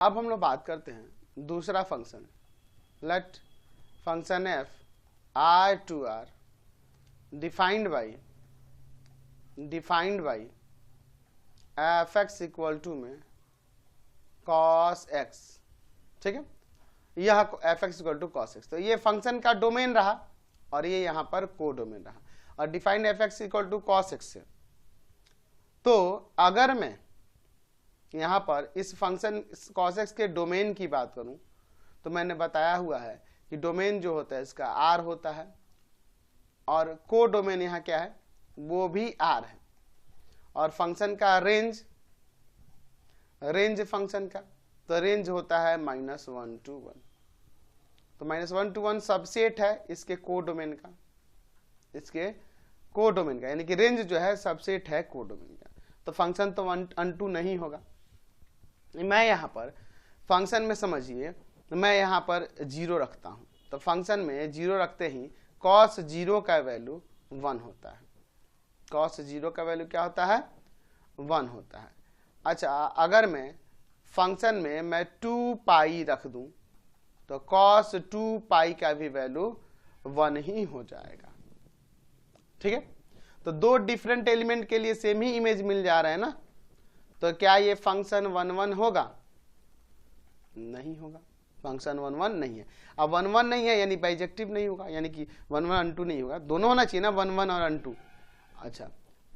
अब हम लोग बात करते हैं दूसरा function. Let function f R to R defined by f x equal to में कॉस एक्स। ठीक है, यह f x equal to cos x, तो ये फंक्शन का डोमेन रहा और ये यहां पर को डोमेन रहा और defined f x equal to cos x से। तो अगर मैं यहां पर इस फंक्शन कॉस एक्स के डोमेन की बात करूं तो मैंने बताया हुआ है कि डोमेन जो होता है इसका आर होता है और को डोमेन यहां क्या है, वो भी आर है। और फंक्शन का रेंज फंक्शन का तो रेंज होता है -1 to 1। तो -1 to 1 सबसेट है इसके को डोमेन का, यानी कि रेंज जो है सबसेट है को डोमेन का। तो फंक्शन तो अनटू नहीं होगा। मैं यहां पर फंक्शन में समझिए, मैं यहां पर 0 रखता हूं, तो फंक्शन में 0 रखते ही cos 0 का वैल्यू 1 होता है। cos 0 का वैल्यू क्या होता है, 1 होता है। अच्छा, अगर मैं फंक्शन में मैं 2 पाई रख दूं तो cos 2 पाई का भी वैल्यू 1 ही हो जाएगा। ठीक है, तो दो डिफरेंट एलिमेंट के लिए सेम ही इमेज मिल जा रहा है ना, तो क्या ये फंक्शन 1 1 होगा, नहीं होगा, फंक्शन 1 1 नहीं है। अब 1 1 नहीं है यानी बाइजेक्टिव नहीं होगा, यानी कि 1 1 अनटू नहीं होगा, दोनों होना चाहिए ना 1 1 और अनटू। अच्छा,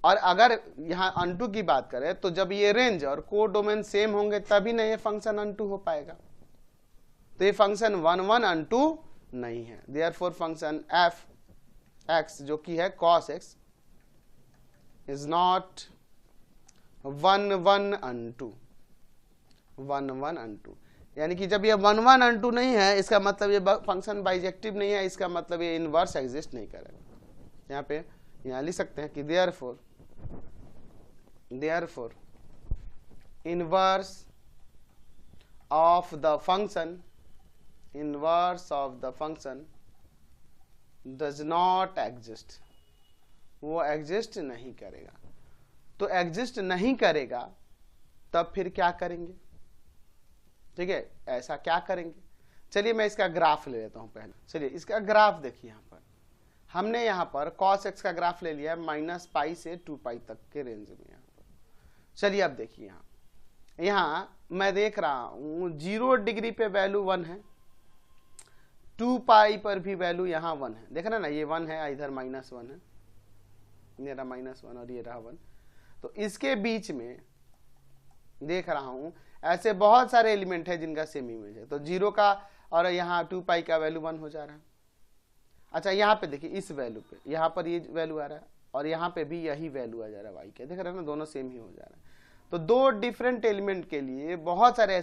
और अगर यहाँ अनटू की बात करें तो जब ये रेंज और को डोमेन सेम होंगे तभी ना ये फंक्शन अनटू हो पाएगा। तो ये फंक्शन 1 1 अनटू नहीं है। देयरफॉर फंक्शन एफ एक्स जो कि है cos x is not 1 1 unto, 1 1 unto, यानी कि जब ये 1 1 अनटू नहीं है इसका मतलब ये फंक्शन बाइजेक्टिव नहीं है, इसका मतलब ये इनवर्स एग्जिस्ट नहीं करेगा। यहाँ पे लिख सकते हैं कि therefore inverse of the function does not exist, वो एग्जिस्ट नहीं करेगा। तो एग्जिस्ट नहीं करेगा तब फिर क्या करेंगे, ठीक है, ऐसा क्या करेंगे। चलिए मैं इसका ग्राफ ले लेता हूं पहले। चलिए इसका ग्राफ देखिए, यहां पर हमने यहां पर cos x का ग्राफ ले लिया -π से 2π तक के रेंज में। यहां पर चलिए अब देखिए, यहां मैं देख रहा हूं 0 डिग्री पे वैल्यू 1 है, 2π पर भी वैल्यू यहां 1 है। देख रहे ना, ये 1 है, इधर -1 है, मेरा -1 और ये रहा 1। तो इसके बीच में देख रहा हूं ऐसे बहुत सारे एलिमेंट है जिनका सेम इमेज है। तो 0 का और यहाँ 2π का वैल्यू 1 हो जा रहा है। अच्छा, यहाँ पे देखिए इस वैल्यू पे, यहाँ पर ये वैल्यू आ रहा है और यहाँ पे भी यही वैल्यू आ जा रहा है y के। देख रहे हैं ना, दोनों सेम ही हो जा रहा है। तो दो डिफरेंट एलिमेंट के लिए बहुत सारे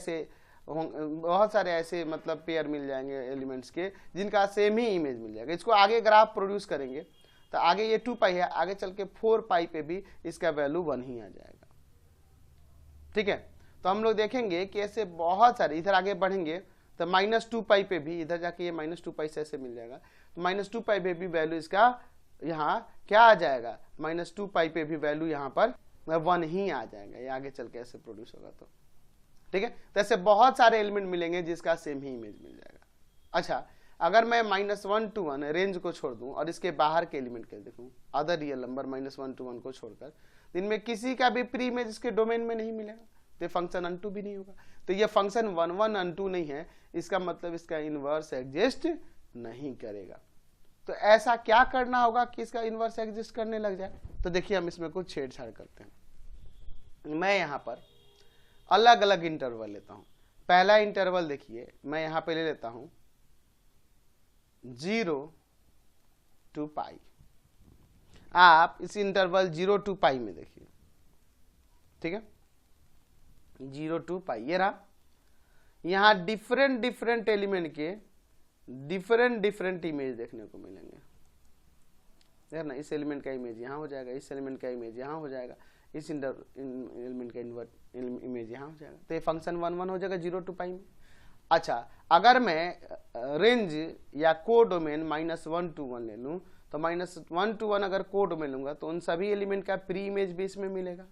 ऐसे मतलब पेयर मिल जाएंगे एलिमेंट्स के जिनका सेम ही इमेज मिल जाएगा। इसको आगे ग्राफ प्रोड्यूस करेंगे तो आगे ये 2π है, आगे चल के 4π पे भी इसका वैल्यू 1 ही आ जाएगा। ठीक है, तो हम लोग देखेंगे कि ऐसे बहुत सारे, इधर आगे बढ़ेंगे तो -2π पे भी, इधर जाके ये -2π से ऐसे मिल जाएगा। तो -2π पे भी वैल्यू इसका यहाँ क्या आ जाएगा, -2π पे भी वैल्यू यहाँ पर 1 ही आ जाएगा। ये आगे चल के ऐसे प्रोड्यूस होगा। तो ठीक है, तो ऐसे बहुत सारे एलिमेंट मिलेंगे जिसका सेम ही इमेज मिल जाएगा। अच्छा, अगर मैं -1 to 1 रेंज को छोड़ दूं और इसके बाहर के एलिमेंट के देखूं, अदर रियल नंबर -1 to 1 को छोड़कर, इनमें किसी का भी प्री इमेज इसके डोमेन में नहीं मिलेगा, तो फंक्शन अनटू भी नहीं होगा। तो ये फंक्शन 1 1 अनटू नहीं है, इसका मतलब इसका इनवर्स एग्जिस्ट नहीं करेगा। तो ऐसा क्या करना होगा कि इसका इनवर्स एग्जिस्ट करने लग जाए। तो देखिए हम इसमें कुछ छेड़छाड़ करते हैं। मैं यहाँ पर अलग अलग इंटरवल लेता हूं। पहला इंटरवल देखिए, मैं यहां पे ले लेता हूं 0 to π। आप इस इंटरवल 0 to π में देखिए, ठीक है, 0 to π ये रहा। यहां डिफरेंट एलिमेंट के डिफरेंट इमेज देखने को मिलेंगे। देख ना, इस एलिमेंट का इमेज यहां हो जाएगा, इस एलिमेंट का इमेज यहां हो जाएगा, इस एलिमेंट का इमेज यहाँ हो जाएगा। तो ये फंक्शन 1 1 हो जाएगा 0 to π में। अच्छा, अगर मैं रेंज या को डोमेन -1 to 1 ले लूँ तो -1 to 1 अगर को डोमेन लूंगा तो उन सभी एलिमेंट का प्री इमेज भी इसमें मिलेगा।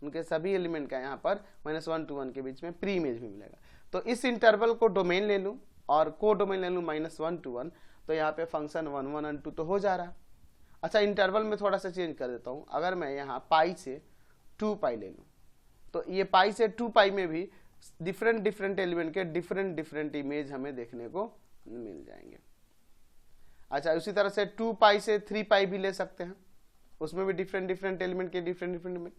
उनके सभी एलिमेंट का यहाँ पर -1 to 1 के बीच में प्री इमेज भी मिलेगा। तो इस इंटरवल को डोमेन ले लूँ और को डोमेन ले लूँ -1 to 1, तो यहाँ पे फंक्शन 1 1 and 2 तो हो जा रहा। अच्छा, इंटरवल में थोड़ा सा चेंज कर देता हूँ। अगर मैं यहाँ पाई से 2 पाई ले लूँ तो ये पाई से 2 पाई में भी डिफरेंट एलिमेंट के डिफरेंट इमेज हमें देखने को मिल जाएंगे। अच्छा, उसी तरह से 2 पाई से 3 पाई भी ले सकते हैं, उसमें भी डिफरेंट एलिमेंट के डिफरेंट इमेज।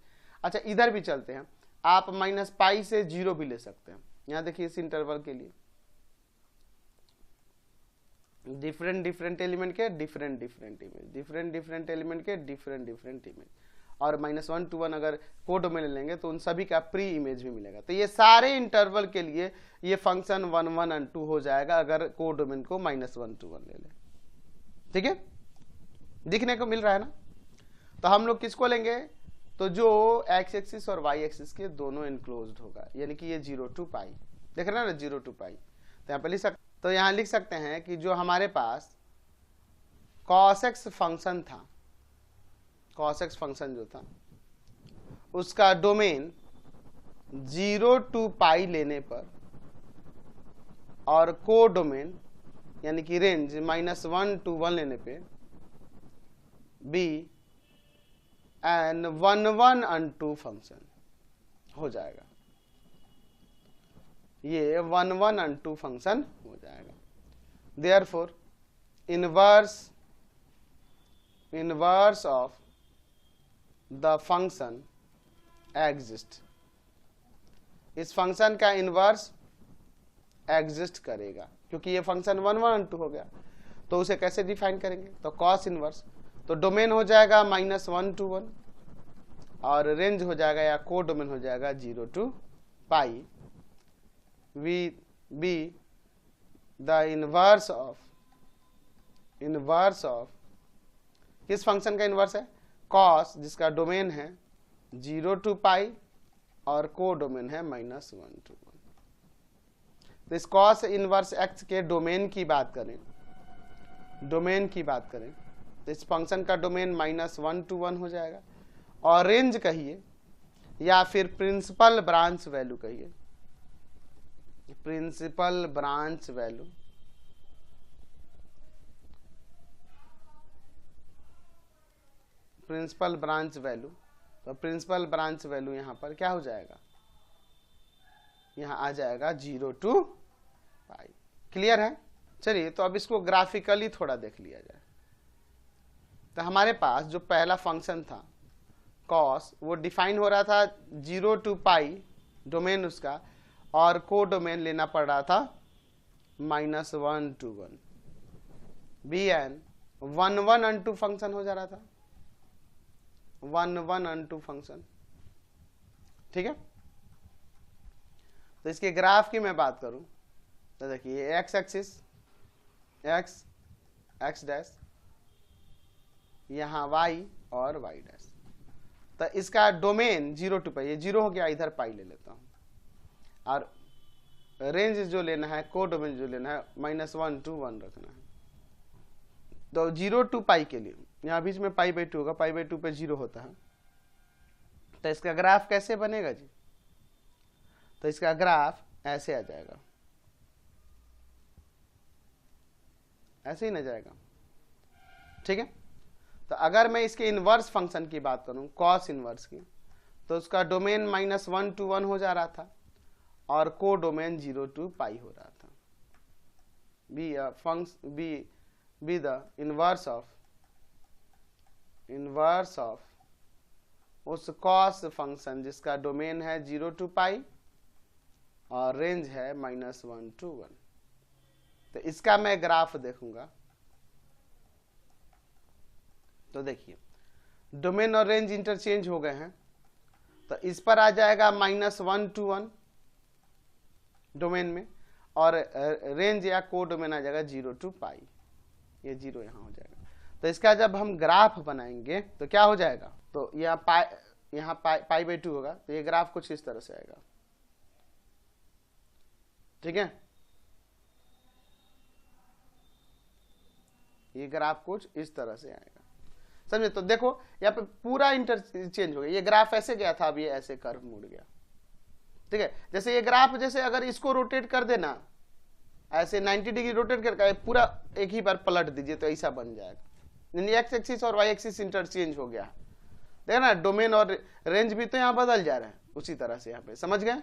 अच्छा, इधर भी चलते हैं, आप -पाई से 0 भी ले सकते हैं। यहाँ देखिए इस इंटरवल के लिए डिफरेंट एलिमेंट के डिफरेंट इमेज, डिफरेंट एलिमेंट के डिफरेंट इमेज, और -1 to 1 अगर को डोमेन लेंगे तो उन सभी का प्री इमेज भी मिलेगा। तो ये सारे इंटरवल के लिए ये फंक्शन 1 1 and 2 हो जाएगा अगर को डोमेन को -1 to 1 ले लें। ठीक है, दिखने को मिल रहा है ना। तो हम लोग किसको लेंगे, तो जो x एक्सिस और y एक्सिस के दोनों इनक्लोज्ड होगा, यानी कि ये 0 to पाई, देख रहे हैं ना, 0 to पाई। तो यहाँ पे लिख सकते हैं कि जो हमारे पास cos x फंक्शन था, cos x फंक्शन जो था उसका डोमेन 0 to पाई लेने पर और को डोमेन यानी कि रेंज -1 to 1 लेने पे बी एन 1 1 and 2 फंक्शन हो जाएगा। ये 1 1 and 2 फंक्शन हो जाएगा। Therefore inverse of the function exist, इस फंक्शन का इनवर्स एग्जिस्ट करेगा, क्योंकि ये फंक्शन 1 1 and 2 हो गया। तो उसे कैसे डिफाइन करेंगे, तो कॉस इनवर्स, तो डोमेन हो जाएगा -1 to 1 और रेंज हो जाएगा या को डोमेन हो जाएगा 0 to पाई। We be the inverse of किस फंक्शन का इनवर्स है, कॉस, जिसका डोमेन है 0 to पाई और को डोमेन है -1 to 1। तो इस कॉस इनवर्स एक्स के डोमेन की बात करें तो इस फंक्शन का डोमेन -1 to 1 हो जाएगा, और रेंज कहिए या फिर प्रिंसिपल ब्रांच वैल्यू कहिए, प्रिंसिपल ब्रांच वैल्यू तो प्रिंसिपल ब्रांच वैल्यू यहां पर क्या हो जाएगा, यहां आ जाएगा 0 to पाई। क्लियर है। चलिए, तो अब इसको ग्राफिकली थोड़ा देख लिया जाए। तो हमारे पास जो पहला फंक्शन था कॉस, वो डिफाइन हो रहा था 0 to पाई डोमेन उसका, और को डोमेन लेना पड़ रहा था -1 to 1। Be an 1 1 and 2 function हो जा रहा था, 1 1 and 2 फंक्शन। ठीक है, तो इसके ग्राफ की मैं बात करूं तो देखिए एक्स एक्सिस एक्स डैश, यहां y और y डैश। तो इसका डोमेन 0 to पाई, ये 0 हो गया, इधर पाई ले लेता हूं, और रेंज जो लेना है, को डोमेन जो लेना है -1 to 1 रखना है। तो 0 to पाई के लिए यहां बीच में π/2 होगा, π/2 पे 0 होता है। तो इसका ग्राफ कैसे बनेगा जी, तो इसका ग्राफ ऐसे आ जाएगा, ऐसे ही ना जाएगा। ठीक है, तो अगर मैं इसके इनवर्स फंक्शन की बात करूं, कॉस इनवर्स की, तो उसका डोमेन -1 to 1 हो जा रहा था और को डोमेन 0 to पाई हो रहा था। बी द इनवर्स ऑफ उस कॉस फंक्शन जिसका डोमेन है 0 to पाई और रेंज है -1 to 1। तो इसका मैं ग्राफ देखूंगा तो देखिए डोमेन और रेंज इंटरचेंज हो गए हैं, तो इस पर आ जाएगा -1 to 1 डोमेन में, और रेंज या को डोमेन आ जाएगा 0 to पाई, ये 0 यहां हो जाएगा। तो इसका जब हम ग्राफ बनाएंगे तो क्या हो जाएगा, तो यहाँ π/2 होगा, तो ये ग्राफ कुछ इस तरह से आएगा। ठीक है, ये ग्राफ कुछ इस तरह से आएगा। समझे? तो देखो यहाँ पे पूरा इंटरचेंज हो गया, ये ग्राफ ऐसे गया था, अब ये ऐसे कर्व मुड़ गया। ठीक है, जैसे ये ग्राफ, जैसे अगर इसको रोटेट कर देना ऐसे 90 डिग्री रोटेट करके पूरा एक ही बार पलट दीजिए तो ऐसा बन जाएगा। एक्स एक्सिस और वाई एक्सिस इंटरचेंज हो गया, देखा ना, डोमेन और रेंज भी तो यहाँ बदल जा रहा है उसी तरह से यहाँ पे, समझ गए?